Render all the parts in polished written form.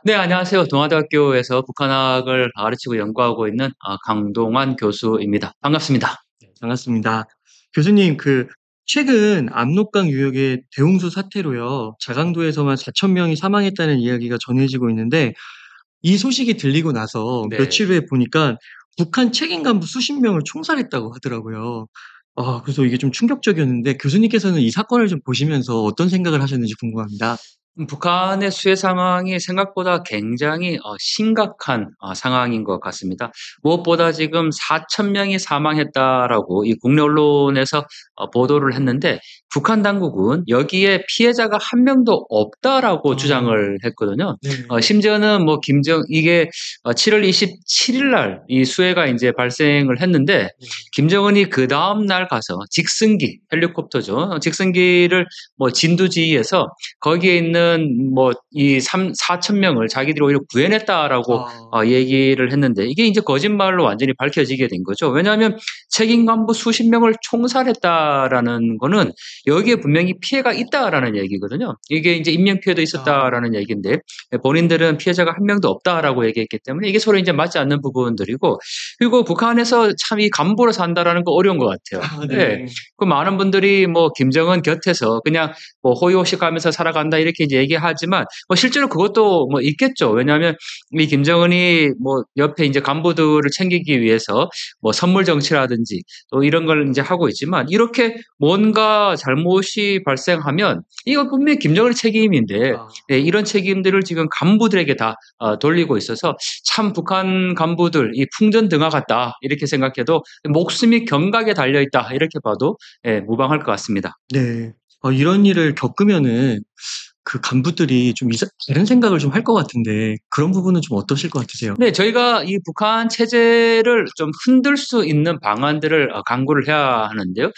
네, 안녕하세요. 동아대학교에서 북한학을 가르치고 연구하고 있는 강동환 교수입니다. 반갑습니다. 반갑습니다. 교수님, 최근 압록강 유역의 대홍수 사태로요, 자강도에서만 4천 명이 사망했다는 이야기가 전해지고 있는데, 이 소식이 들리고 나서 네. 며칠 후에 보니까 북한 책임 간부 수십 명을 총살했다고 하더라고요. 그래서 이게 좀 충격적이었는데, 교수님께서는 이 사건을 좀 보시면서 어떤 생각을 하셨는지 궁금합니다. 북한의 수해 상황이 생각보다 굉장히 심각한 상황인 것 같습니다. 무엇보다 지금 4천 명이 사망했다라고 이 국내 언론에서 보도를 했는데 북한 당국은 여기에 피해자가 한 명도 없다라고 아, 주장을 했거든요. 네. 심지어는 뭐 이게 7월 27일 날 이 수해가 이제 발생을 했는데 네. 김정은이 그 다음 날 가서 직승기 헬리콥터죠. 직승기를 뭐 진두지휘해서 거기에 있는 뭐 이 4천 명을 자기들이 오히려 구해냈다라고 아, 얘기를 했는데 이게 이제 거짓말로 완전히 밝혀지게 된 거죠. 왜냐하면 책임 간부 수십 명을 총살했다라는 거는 여기에 분명히 피해가 있다라는 얘기거든요. 이게 이제 인명 피해도 아, 있었다라는 얘기인데 본인들은 피해자가 한 명도 없다라고 얘기했기 때문에 이게 서로 이제 맞지 않는 부분들이고 그리고 북한에서 참 이 간부로 산다라는 거 어려운 것 같아요. 예. 네. 그 많은 분들이 뭐 김정은 곁에서 그냥 뭐 호의호식 하면서 살아간다 이렇게 이제 얘기하지만 뭐 실제로 그것도 뭐 있겠죠. 왜냐하면 이 김정은이 뭐 옆에 이제 간부들을 챙기기 위해서 뭐 선물 정치라든지 또 이런 걸 이제 하고 있지만 이렇게 뭔가 잘못이 발생하면 이거 분명히 김정은의 책임인데 아. 예, 이런 책임들을 지금 간부들에게 다 돌리고 있어서 참 북한 간부들 이 풍전등화 같다 이렇게 생각해도 목숨이 경각에 달려 있다 이렇게 봐도 예, 무방할 것 같습니다. 네. 이런 일을 겪으면은 그 간부들이 좀 다른 생각을 좀 할 것 같은데 그런 부분은 좀 어떠실 것 같으세요? 네, 저희가 이 북한 체제를 좀 흔들 수 있는 방안들을 강구를 해야 하는데요.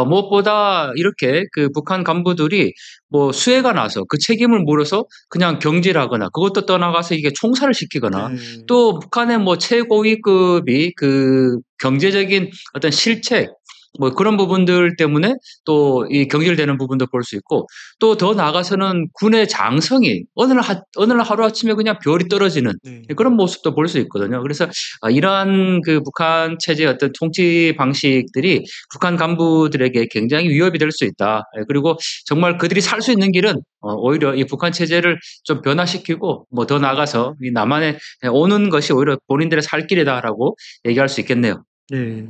무엇보다 이렇게 그 북한 간부들이 뭐 수해가 나서 그 책임을 물어서 그냥 경질하거나 그것도 떠나가서 이게 총살을 시키거나 네. 또 북한의 뭐 최고위급이 그 경제적인 어떤 실책 뭐 그런 부분들 때문에 또 이 경질되는 부분도 볼 수 있고 또 더 나아가서는 군의 장성이 어느 날 하루아침에 그냥 별이 떨어지는 네. 그런 모습도 볼 수 있거든요. 그래서 이러한 그 북한 체제의 어떤 통치 방식들이 북한 간부들에게 굉장히 위협이 될 수 있다. 그리고 정말 그들이 살 수 있는 길은 오히려 이 북한 체제를 좀 변화시키고 뭐 더 나아가서 이 남한에 오는 것이 오히려 본인들의 살 길이다라고 얘기할 수 있겠네요. 네.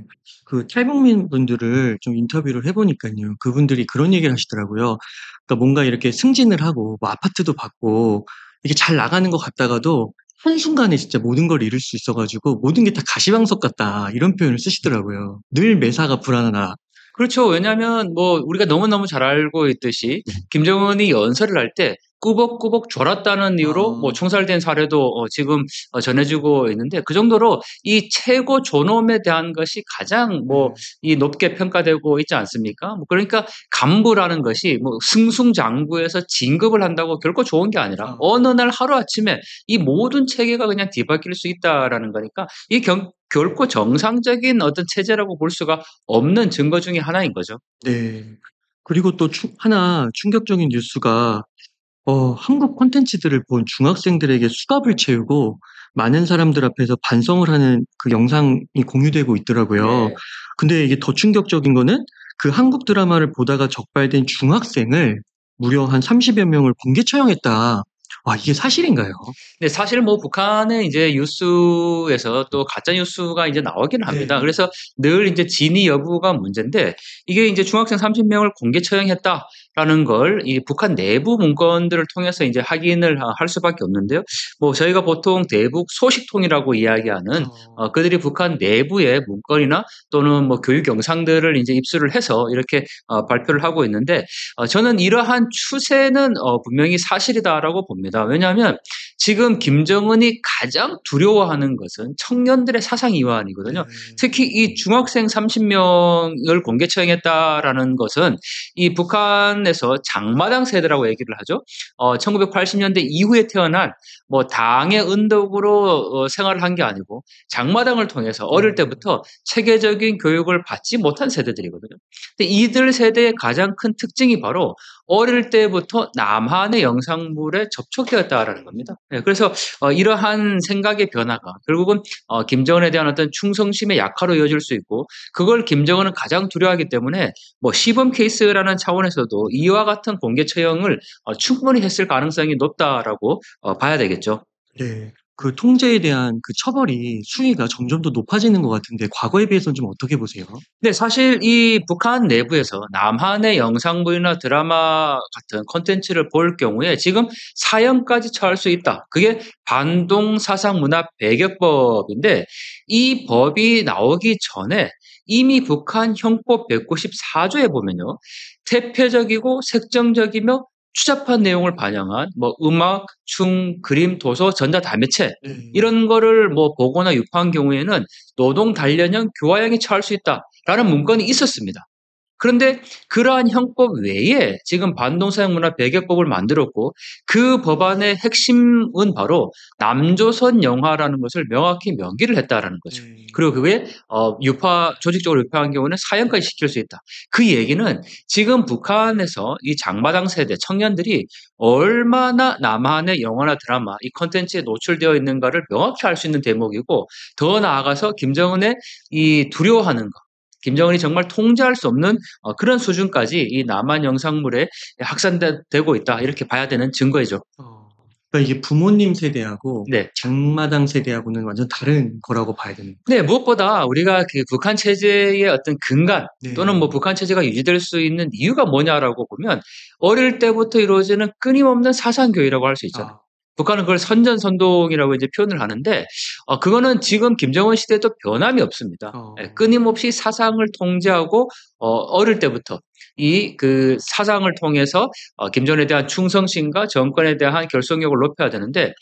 탈북민 분들을 좀 인터뷰를 해 보니깐요. 그분들이 그런 얘기를 하시더라고요. 그러니까 뭔가 이렇게 승진을 하고 뭐 아파트도 받고 이게 잘 나가는 것 같다가도 한순간에 진짜 모든 걸 잃을 수 있어 가지고 "모든 게 다 가시방석 같다." 이런 표현을 쓰시더라고요. "늘 매사가 불안하다." 그렇죠. 왜냐하면 뭐 우리가 너무너무 잘 알고 있듯이 김정은이 연설을 할 때 꾸벅꾸벅 졸았다는 이유로 뭐 아. 총살된 사례도 지금 전해지고 있는데 그 정도로 이 최고 존엄에 대한 것이 가장 뭐 네. 이 높게 평가되고 있지 않습니까? 뭐 그러니까 간부라는 것이 뭐 승승장구해서 진급을 한다고 결코 좋은 게 아니라 아. 어느 날 하루아침에 이 모든 체계가 그냥 뒤바뀔 수 있다라는 거니까 이 결코 정상적인 어떤 체제라고 볼 수가 없는 증거 중에 하나인 거죠. 네. 그리고 또 하나 충격적인 뉴스가 한국 콘텐츠들을 본 중학생들에게 수갑을 채우고 많은 사람들 앞에서 반성을 하는 그 영상이 공유되고 있더라고요. 네. 근데 이게 더 충격적인 거는 그 한국 드라마를 보다가 적발된 중학생을 무려 한 30여 명을 공개 처형했다. 와, 이게 사실인가요? 근데 사실 뭐 북한의 이제 뉴스에서 또 가짜 뉴스가 이제 나오긴 합니다. 네. 그래서 늘 이제 진위 여부가 문제인데 이게 이제 중학생 30명을 공개 처형했다라는 걸 이 북한 내부 문건들을 통해서 이제 확인을 할 수밖에 없는데요. 뭐 저희가 보통 대북 소식통이라고 이야기하는 어. 그들이 북한 내부의 문건이나 또는 뭐 교육 영상들을 이제 입수를 해서 이렇게 발표를 하고 있는데 저는 이러한 추세는 분명히 사실이다라고 봅니다. 왜냐하면 지금 김정은이 가장 두려워하는 것은 청년들의 사상 이완이거든요. 네. 특히 이 중학생 30명을 공개 처형했다라는 것은 이 북한에서 장마당 세대라고 얘기를 하죠. 1980년대 이후에 태어난 뭐 당의 은덕으로 생활을 한 게 아니고 장마당을 통해서 어릴 네. 때부터 체계적인 교육을 받지 못한 세대들이거든요. 근데 이들 세대의 가장 큰 특징이 바로 어릴 때부터 남한의 영상물에 접촉되었다라는 겁니다. 예, 그래서 이러한 생각의 변화가 결국은 김정은에 대한 어떤 충성심의 약화로 이어질 수 있고 그걸 김정은은 가장 두려워하기 때문에 뭐 시범 케이스라는 차원에서도 이와 같은 공개 처형을 충분히 했을 가능성이 높다라고 봐야 되겠죠. 네. 그 통제에 대한 그 처벌이 수위가 점점 더 높아지는 것 같은데 과거에 비해서는 좀 어떻게 보세요? 네, 사실 이 북한 내부에서 남한의 영상물이나 드라마 같은 콘텐츠를 볼 경우에 지금 사형까지 처할 수 있다. 그게 반동사상문화배격법인데 이 법이 나오기 전에 이미 북한 형법 194조에 보면요. 태폐적이고 색정적이며 추잡한 내용을 반영한 뭐 음악, 춤, 그림, 도서, 전자 다매체 네. 이런 거를 뭐 보거나 유포한 경우에는 노동 단련형, 교화형에 처할 수 있다라는 문건이 있었습니다. 그런데 그러한 형법 외에 지금 반동사용문화 배격법을 만들었고 그 법안의 핵심은 바로 남조선 영화라는 것을 명확히 명기를 했다라는 거죠. 네. 그리고 그게 조직적으로 유파한 경우는 사형까지 시킬 수 있다. 그 얘기는 지금 북한에서 이 장마당 세대 청년들이 얼마나 남한의 영화나 드라마 이 콘텐츠에 노출되어 있는가를 명확히 알 수 있는 대목이고 더 나아가서 김정은의 이 두려워하는 것 김정은이 정말 통제할 수 없는 그런 수준까지 이 남한 영상물에 확산되고 있다. 이렇게 봐야 되는 증거이죠. 어. 그러니까 이게 부모님 세대하고 네. 장마당 세대하고는 완전 다른 거라고 봐야 되는 네, 무엇보다 우리가 그 북한 체제의 어떤 근간 또는 뭐 네. 북한 체제가 유지될 수 있는 이유가 뭐냐라고 보면 어릴 때부터 이루어지는 끊임없는 사상 교육이라고 할 수 있잖아요. 아. 북한은 그걸 선전선동이라고 이제 표현을 하는데 그거는 지금 김정은 시대도 변함이 없습니다. 예, 어. 끊임없이 사상을 통제하고 어릴 때부터 이 그 사상을 통해서 김정은에 대한 충성심과 정권에 대한 결속력을 높여야 되는데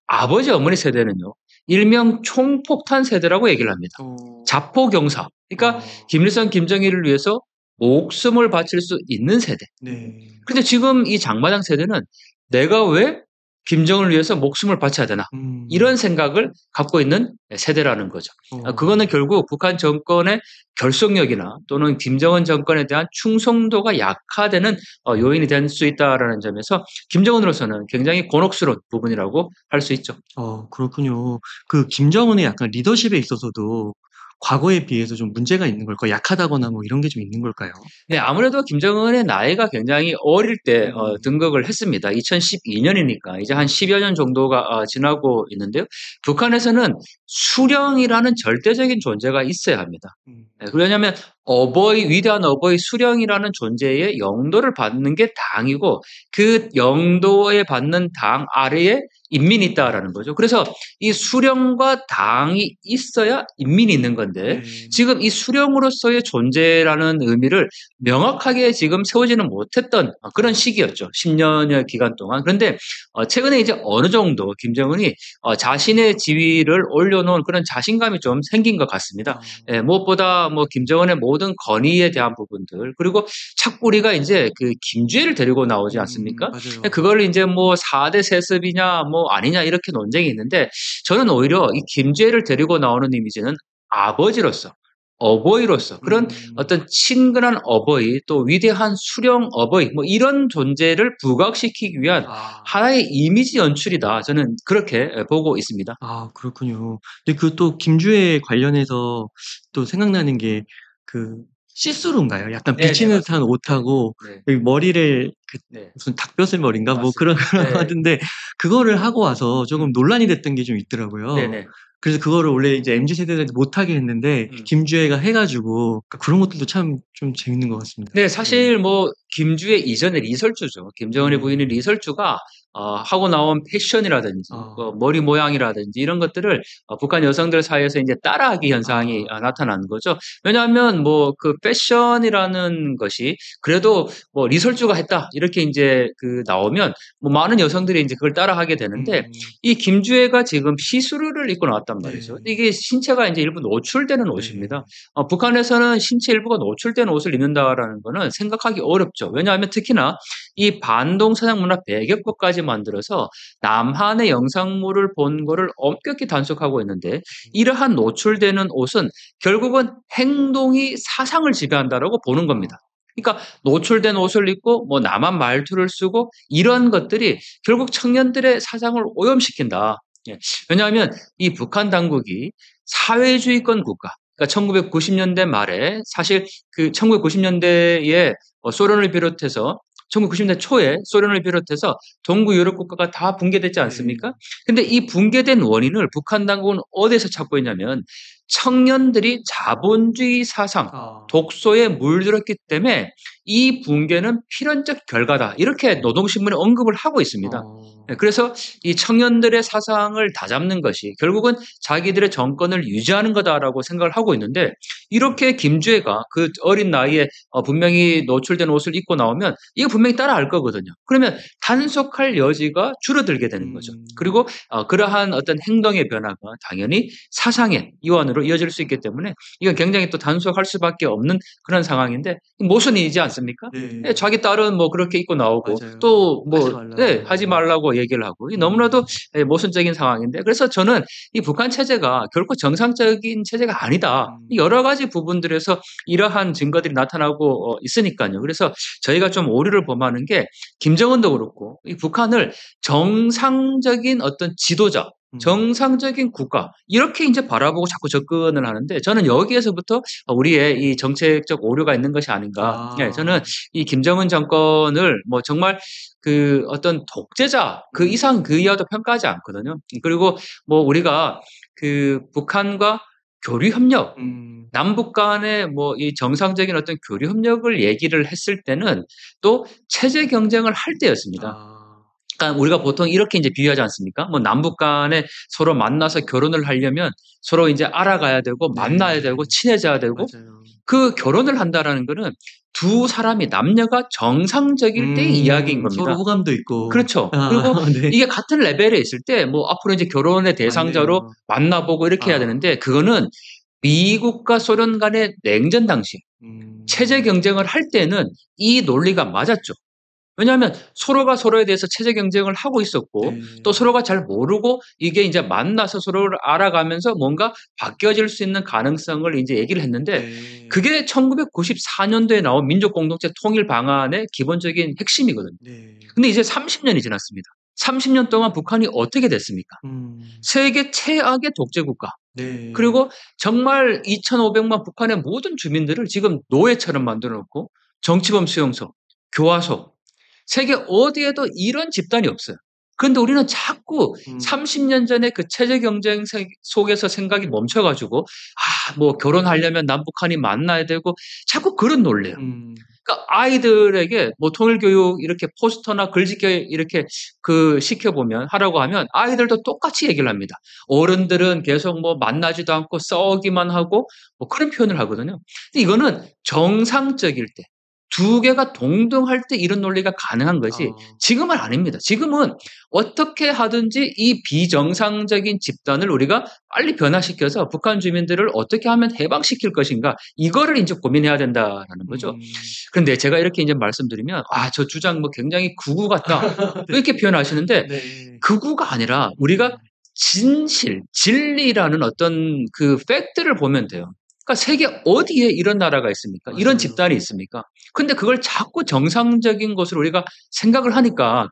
아버지 어머니 세대는요. 일명 총폭탄 세대라고 얘기를 합니다. 어. 자포경사. 그러니까 어. 김일성, 김정일을 위해서 목숨을 바칠 수 있는 세대. 네. 근데 지금 이 장마당 세대는 '내가 왜 김정은을 위해서 목숨을 바쳐야 되나?' 음. 이런 생각을 갖고 있는 세대라는 거죠. 어. 그거는 결국 북한 정권의 결속력이나 또는 김정은 정권에 대한 충성도가 약화되는 요인이 될 수 있다라는 점에서 김정은으로서는 굉장히 곤혹스러운 부분이라고 할 수 있죠. 그렇군요. 그 김정은의 약간 리더십에 있어서도 과거에 비해서 좀 문제가 있는 걸까요? 약하다거나 뭐 이런 게 좀 있는 걸까요? 네, 아무래도 김정은의 나이가 굉장히 어릴 때 음. 등극을 했습니다. 2012년이니까 이제 한 10여 년 정도가 지나고 있는데요. 북한에서는 수령이라는 절대적인 존재가 있어야 합니다. 음. 예, 왜냐하면 위대한 어버이 수령이라는 존재의 영도를 받는 게 당이고 그 영도에 받는 당 아래에 인민이 있다라는 거죠. 그래서 이 수령과 당이 있어야 인민이 있는 건데 네. 지금 이 수령으로서의 존재라는 의미를 명확하게 지금 세우지는 못했던 그런 시기였죠. 10년여 기간 동안. 그런데 최근에 이제 어느 정도 김정은이 자신의 지위를 올려놓은 그런 자신감이 좀 생긴 것 같습니다. 어. 예, 무엇보다 뭐 김정은의 모든 건의에 대한 부분들 그리고 자꾸 우리가 이제 그 김주애를 데리고 나오지 않습니까? 예, 맞아요. 그걸 이제 뭐 4대 세습이냐 뭐 아니냐 이렇게 논쟁이 있는데 저는 오히려 이 김주애를 데리고 나오는 이미지는 아버지로서 어버이로서 그런 음. 어떤 친근한 어버이 또 위대한 수령 어버이 뭐 이런 존재를 부각시키기 위한 아. 하나의 이미지 연출이다. 저는 그렇게 보고 있습니다. 그렇군요. 근데 그 또 김주애 관련해서 또 생각나는 게 그 시스루인가요? 약간 네네 비치는 듯한 맞습니다. 네. 옷하고 네. 그 머리를 그 네. 무슨 닭벼슬 머리인가 뭐 그런 맞습니다. 거라고 네. 하던데 그거를 하고 와서 조금 음. 논란이 됐던 게 좀 있더라고요. 네네. 그래서 그거를 원래 이제 MZ 세대들한테 못하게 했는데 음. 김주애가 해 가지고 그런 것들도 참 좀 재밌는 것 같습니다. 네. 네. 사실 뭐 김주의 이전에 리설주죠. 김정은의 부인인 네. 리설주가 하고 나온 패션이라든지 아. 머리 모양이라든지 이런 것들을 북한 여성들 사이에서 인제 따라하기 현상이 아. 나타나는 거죠. 왜냐하면 뭐 그 패션이라는 것이 그래도 뭐 "리설주가 했다." 이렇게 인제 그 나오면 뭐 많은 여성들이 인제 그걸 따라하게 되는데 음. 이 김주애가 지금 시스루를 입고 나왔단 말이죠. 네. 이게 신체가 인제 일부 노출되는 네. 옷입니다. 북한에서는 신체 일부가 노출된 옷을 입는다라는 거는 생각하기 어렵죠. 왜냐하면 특히나 이 반동서양 문화 배격법까지 만들어서 남한의 영상물을 본 거를 엄격히 단속하고 있는데 이러한 노출되는 옷은 결국은 행동이 사상을 지배한다라고 보는 아. 겁니다. 그러니까 노출된 옷을 입고 뭐 남한 말투를 쓰고 이런 것들이 결국 청년들의 사상을 오염시킨다. 예. 왜냐하면 이 북한 당국이 사회주의권 국가, 그러니까 1990년대 말에 사실 그 1990년대에 소련을 비롯해서 1990년대 초에 소련을 비롯해서 동구 유럽 국가가 다 붕괴됐지 네. 않습니까? 근데 이 붕괴된 원인을 북한 당국은 어디서 찾고 있냐면 청년들이 자본주의 사상, 아. 독소에 물들었기 때문에 이 붕괴는 필연적 결과다. 이렇게 노동신문에 언급을 하고 있습니다. 어. 그래서 이 청년들의 사상을 다잡는 것이 결국은 자기들의 정권을 유지하는 거다라고 생각을 하고 있는데 이렇게 김주애가 그 어린 나이에 분명히 노출된 옷을 입고 나오면 이거 분명히 따라할 거거든요. 그러면 단속할 여지가 줄어들게 되는 거죠. 그리고 그러한 어떤 행동의 변화가 당연히 사상의 이완으로 이어질 수 있기 때문에 이건 굉장히 또 단속할 수밖에 없는 그런 상황인데 모순이지 않습니까? 네. 예, 자기 딸은 뭐 그렇게 입고 나오고 맞아요. 또 하지 뭐 네, 말라고. 하지 말라고 얘기를 하고 이 너무나도 모순적인 상황인데 그래서 저는 이 북한 체제가 결코 정상적인 체제가 아니다. 여러 가지 부분들에서 이러한 증거들이 나타나고 있으니까요. 그래서 저희가 좀 오류를 범하는 게 김정은도 그렇고 이 북한을 정상적인 어떤 지도자 정상적인 국가 이렇게 이제 바라보고 자꾸 접근을 하는데 저는 여기에서부터 우리의 이 정책적 오류가 있는 것이 아닌가. 예, 저는 아. 이 김정은 정권을 뭐 정말 그 어떤 독재자 그 이상 그 이하도 평가하지 않거든요. 그리고 뭐 우리가 그 북한과 교류 협력 남북 간의 뭐 이 정상적인 어떤 교류 협력을 얘기를 했을 때는 또 체제 경쟁을 할 때였습니다. 아. 그러니까 우리가 보통 이렇게 이제 비유하지 않습니까? 뭐 남북 간에 서로 만나서 결혼을 하려면 서로 이제 알아가야 되고 만나야 네. 되고 친해져야 되고 맞아요. 그 결혼을 한다라는 거는 두 사람이 남녀가 정상적일 때의 이야기인 서로 겁니다. 호감도 있고. 그렇죠. 아 그리고 네. 이게 같은 레벨에 있을 때 뭐 앞으로 이제 결혼의 대상자로 맞네요. 만나보고 이렇게 해야 아. 되는데 그거는 미국과 소련 간의 냉전 당시 체제 음. 경쟁을 할 때는 이 논리가 맞았죠. 왜냐하면 서로가 서로에 대해서 체제 경쟁을 하고 있었고 또 네. 서로가 잘 모르고 이게 이제 만나서 서로를 알아가면서 뭔가 바뀌어질 수 있는 가능성을 이제 얘기를 했는데 네. 그게 1994년도에 나온 민족 공동체 통일 방안의 기본적인 핵심이거든요. 네. 근데 이제 30년이 지났습니다. 30년 동안 북한이 어떻게 됐습니까? 음. 세계 최악의 독재 국가. 네. 그리고 정말 2,500만 북한의 모든 주민들을 지금 노예처럼 만들어 놓고 정치범 수용소, 교화소 세계 어디에도 이런 집단이 없어요. 그런데 우리는 자꾸 음. 30년 전에 그 체제 경쟁 속에서 생각이 멈춰 가지고 뭐 결혼하려면 남북한이 만나야 되고 자꾸 그런 논리예요. 음. 그러니까 아이들에게 뭐 통일 교육 이렇게 포스터나 글짓기 이렇게 그 시켜 보면 하라고 하면 아이들도 똑같이 얘기를 합니다. 어른들은 계속 뭐 만나지도 않고 싸우기만 하고 뭐 그런 표현을 하거든요. 근데 이거는 정상적일 때 두 개가 동등할 때 이런 논리가 가능한 거지 아. 지금은 아닙니다. 지금은 어떻게 하든지 이 비정상적인 집단을 우리가 빨리 변화시켜서 북한 주민들을 어떻게 하면 해방시킬 것인가 이거를 인제 고민해야 된다라는 거죠. 음. 그런데 제가 이렇게 인제 말씀드리면 저 주장 뭐 굉장히 극우 같다." 네. 이렇게 표현하시는데 네. 극우가 아니라 우리가 진실, 진리라는 어떤 그 팩트를 보면 돼요. 그러니까 세계 어디에 이런 나라가 있습니까? 이런 맞아요. 집단이 있습니까? 근데 그걸 자꾸 정상적인 것으로 우리가 생각을 하니까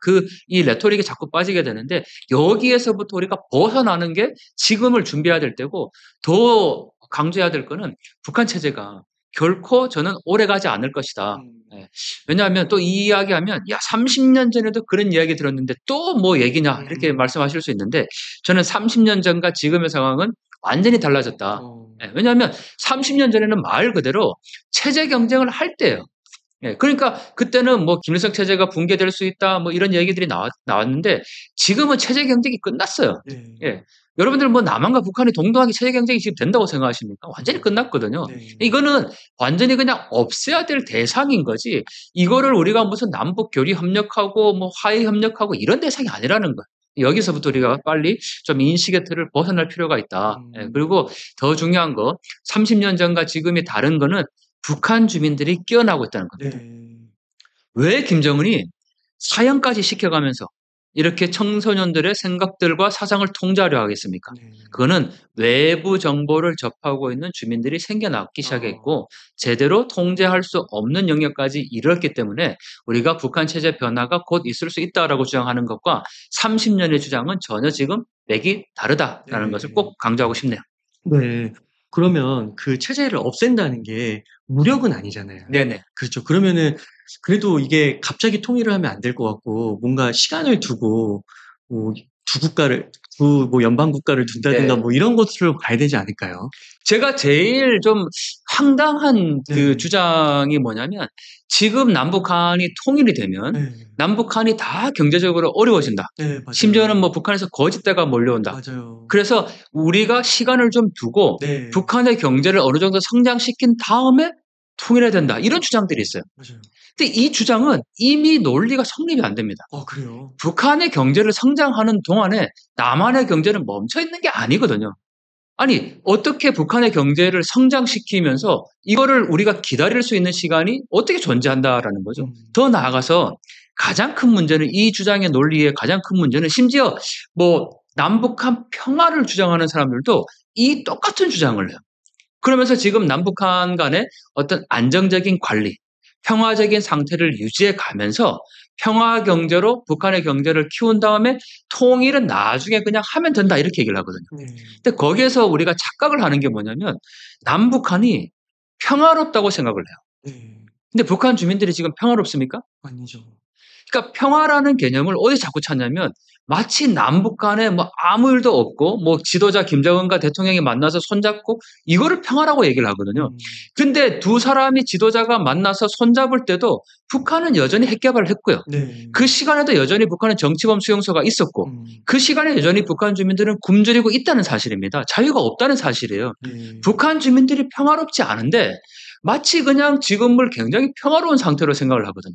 이 레토릭에 자꾸 빠지게 되는데 여기에서부터 우리가 벗어나는 게 지금을 준비해야 될 때고 더 강조해야 될 거는 북한 체제가 결코 저는 오래가지 않을 것이다. 음. 예. 왜냐하면 또 이 이야기하면 "야 30년 전에도 그런 이야기 들었는데 또 뭐 얘기냐." 이렇게 음. 말씀하실 수 있는데 저는 30년 전과 지금의 상황은 완전히 달라졌다. 어. 예. 왜냐하면 30년 전에는 말 그대로 체제 경쟁을 할 때예요. 예. 그러니까 그때는 뭐 "김일성 체제가 붕괴될 수 있다." 뭐 이런 얘기들이 나왔는데 지금은 체제 경쟁이 끝났어요. 네. 예. 여러분들 뭐 남한과 북한이 동등하게 체제 경쟁이 지금 된다고 생각하십니까? 완전히 음. 끝났거든요. 네. 이거는 완전히 그냥 없애야 될 대상인 거지 이거를 우리가 무슨 남북 교류 협력하고 뭐 화해 협력하고 이런 대상이 아니라는 거예요. 여기서부터 우리가 빨리 좀 인식의 틀을 벗어날 필요가 있다. 예. 음. 그리고 더 중요한 거 30년 전과 지금이 다른 거는 북한 주민들이 깨어나고 있다는 겁니다. 네. 왜 김정은이 사형까지 시켜가면서 이렇게 청소년들의 생각들과 사상을 통제하려 하겠습니까? 네. 그거는 외부 정보를 접하고 있는 주민들이 생겨나기 시작했고 제대로 통제할 수 없는 영역까지 이르렀기 때문에 우리가 북한 체제 변화가 곧 있을 수 있다라고 주장하는 것과 30년의 주장은 전혀 지금 맥이 다르다라는 네. 것을 꼭 강조하고 싶네요. 네. 그러면 그 체제를 없앤다는 게 무력은 아니잖아요. 네네. 그렇죠. 그러면은 그래도 이게 갑자기 통일을 하면 안 될 것 같고 뭔가 시간을 두고 뭐 두 국가를 뭐 연방 국가를 둔다든가 네. 뭐 이런 것으로 가야 되지 않을까요? 제가 제일 좀 황당한 그 네. 주장이 뭐냐면 지금 남북한이 통일이 되면 네. 남북한이 다 경제적으로 어려워진다. 네, 맞아요. 심지어는 뭐 북한에서 거짓대가 몰려온다. 맞아요. 그래서 우리가 시간을 좀 두고 네. 북한의 경제를 어느 정도 성장시킨 다음에 통일해야 된다. 이런 주장들이 있어요. 맞아요. 근데 이 주장은 이미 논리가 성립이 안 됩니다. 그래요? 북한의 경제를 성장하는 동안에 남한의 경제는 멈춰 있는 게 아니거든요. 아니, 어떻게 북한의 경제를 성장시키면서 이거를 우리가 기다릴 수 있는 시간이 어떻게 존재한다라는 거죠. 더 나아가서 가장 큰 문제는 이 주장의 논리의 가장 큰 문제는 심지어 뭐 남북한 평화를 주장하는 사람들도 이 똑같은 주장을 해요. 그러면서 지금 남북한 간의 어떤 안정적인 관리, 평화적인 상태를 유지해 가면서 평화 경제로 북한의 경제를 키운 다음에 통일은 나중에 그냥 하면 된다 이렇게 얘기를 하거든요. 네. 근데 거기에서 우리가 착각을 하는 게 뭐냐면 남북한이 평화롭다고 생각을 해요. 네. 근데 북한 주민들이 지금 평화롭습니까? 아니죠. 그러니까 평화라는 개념을 어디 자꾸 찾냐면 마치 남북 간에 뭐 아무 일도 없고 뭐 지도자 김정은과 대통령이 만나서 손잡고 이거를 평화라고 얘기를 하거든요. 근데 두 사람이 지도자가 만나서 손잡을 때도 북한은 여전히 핵 개발을 했고요. 네. 그 시간에도 여전히 북한은 정치범 수용소가 있었고 그 시간에 여전히 북한 주민들은 굶주리고 있다는 사실입니다. 자유가 없다는 사실이에요. 네. 북한 주민들이 평화롭지 않은데 마치 그냥 지금을 굉장히 평화로운 상태로 생각을 하거든요.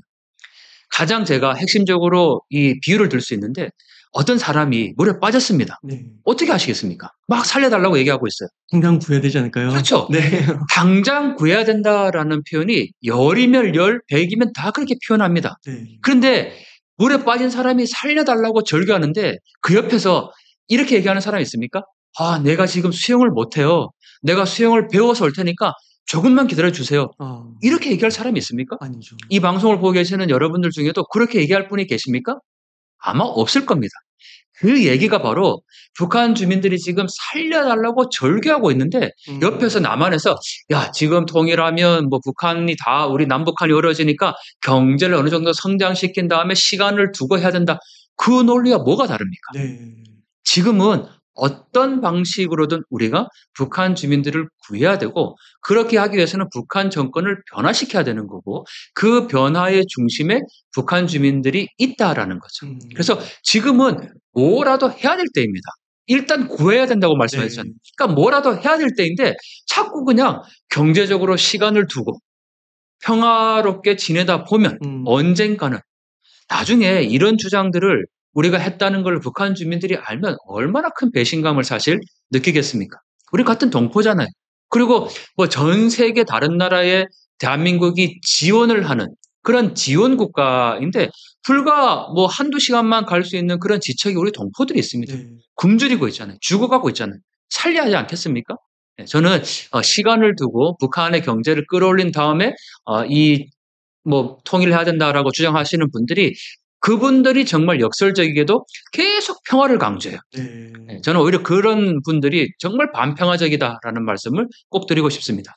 가장 제가 핵심적으로 이 비유를 들 수 있는데 어떤 사람이 물에 빠졌습니다. 네. 어떻게 하시겠습니까? 막 살려달라고 얘기하고 있어요. 당장 구해야 되지 않을까요? 그렇죠. 네. 당장 구해야 된다라는 표현이 열이면 열, 백이면 다 그렇게 표현합니다. 네. 그런데 물에 빠진 사람이 살려달라고 절규하는데 그 옆에서 이렇게 얘기하는 사람이 있습니까? 아, 내가 지금 수영을 못해요. 내가 수영을 배워서 올 테니까 조금만 기다려주세요. 이렇게 얘기할 사람이 있습니까? 아니죠. 이 방송을 보고 계시는 여러분들 중에도 그렇게 얘기할 분이 계십니까? 아마 없을 겁니다. 그 얘기가 바로 북한 주민들이 지금 살려달라고 절규하고 있는데 옆에서 남한에서 야, 지금 통일하면 뭐 북한이 다 우리 남북한이 어려워지니까 경제를 어느 정도 성장시킨 다음에 시간을 두고 해야 된다. 그 논리와 뭐가 다릅니까? 네. 지금은 어떤 방식으로든 우리가 북한 주민들을 구해야 되고 그렇게 하기 위해서는 북한 정권을 변화시켜야 되는 거고 그 변화의 중심에 북한 주민들이 있다라는 거죠. 그래서 지금은 뭐라도 해야 될 때입니다. 일단 구해야 된다고 말씀하셨잖아요. 그러니까 뭐라도 해야 될 때인데 자꾸 그냥 경제적으로 시간을 두고 평화롭게 지내다 보면 언젠가는 나중에 이런 주장들을 우리가 했다는 걸 북한 주민들이 알면 얼마나 큰 배신감을 사실 느끼겠습니까? 우리 같은 동포잖아요. 그리고 뭐 전 세계 다른 나라에 대한민국이 지원을 하는 그런 지원 국가인데 불과 뭐 한두 시간만 갈 수 있는 그런 지척이 우리 동포들이 있습니다. 굶주리고 있잖아요. 죽어가고 있잖아요. 살려야 하지 않겠습니까? 저는 시간을 두고 북한의 경제를 끌어올린 다음에 이 뭐 통일해야 된다라고 주장하시는 분들이 그분들이 정말 역설적이게도 계속 평화를 강조해요. 저는 오히려 그런 분들이 정말 반평화적이다라는 말씀을 꼭 드리고 싶습니다.